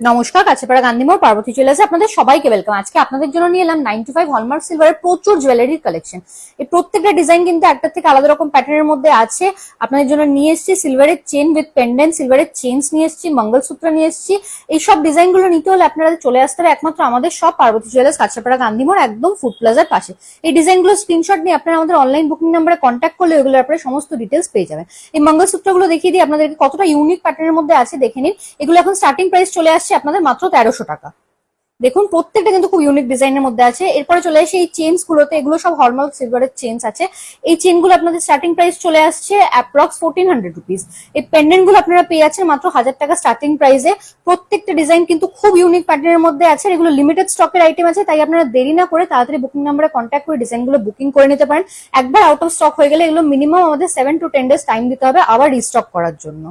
নমস্কার, কাছেপাড়া গান্ধীমোড় পার্বতী জুয়েলার্সে আপনাদের সবাইকে ওয়েলকাম। আজকে আপনাদের জন্য নিয়ে এলাম 9 to 5 হলমার্ক সিলভারের প্রচুর জুয়েলারির কালেকশন। এই প্রত্যেকটা ডিজাইন কিন্তু একটা থেকে আলাদা রকম প্যাটার্নের মধ্যে আছে। আপনাদের জন্য নিয়ে এসেছি সিলভারের চেন উইথ পেন্ডেন্ট, সিলভারের চেনস নিয়ে এসেছি, মঙ্গলসূত্র নিয়ে এসেছি। এইসব ডিজাইন গুলো নিতে হলে আপনারা চলে আসতে হবে একমাত্র আমাদের সব পার্বতী জুয়েলার্স, কাছেপাড়া গান্ধীমোড়, একদম ফুড প্লাজার পাশে। এই ডিজাইনগুলো স্ক্রিনশট নিয়ে আপনারা আমাদের অনলাইন বুকিং নাম্বারে কন্ট্যাক্ট করলে ওগুলো আপনারা সমস্ত ডিটেলস পেয়ে যাবেন। এই মঙ্গলসূত্রগুলো দেখিয়ে দিই আপনাদেরকে কতটা ইউনিক প্যাটার্নের মধ্যে আছে, দেখে নিন। এগুলো এখন স্টার্টিং প্রাইস চলে আসছে আপনাদের মাত্র 1300 টাকা। দেখুন প্রত্যেকটা কিন্তু খুব ইউনিক ডিজাইনের মধ্যে আছে। এরপরে চলে আসে এই চেনস গুলোতে, এগুলো সব হলমার্ক সিলভারের চেনস আছে। এই চেন গুলো আপনাদের স্টার্টিং প্রাইস চলে আসছে অ্যাপ্রক্স 1400 রুপিস। এই পেন্ডেন্ট গুলো আপনারা পেয়ে যাচ্ছেন মাত্র 1000 টাকা স্টার্টিং প্রাইসে। প্রত্যেকটা ডিজাইন কিন্তু খুব ইউনিক প্যাটার্নের মধ্যে আছে। এগুলো লিমিটেড স্টকের আইটেম আছে, তাই আপনারা দেরি না করে তাড়াতাড়ি বুকিং নাম্বারে কন্ট্যাক্ট করে ডিজাইন গুলো বুকিং করে নিতে পারেন। একবার আউট অফ স্টক হয়ে গেলে এগুলো মিনিমাম আমাদের 7 to 10 ডেজ টাইম দিতে হবে আবার রিস্টক করার জন্য।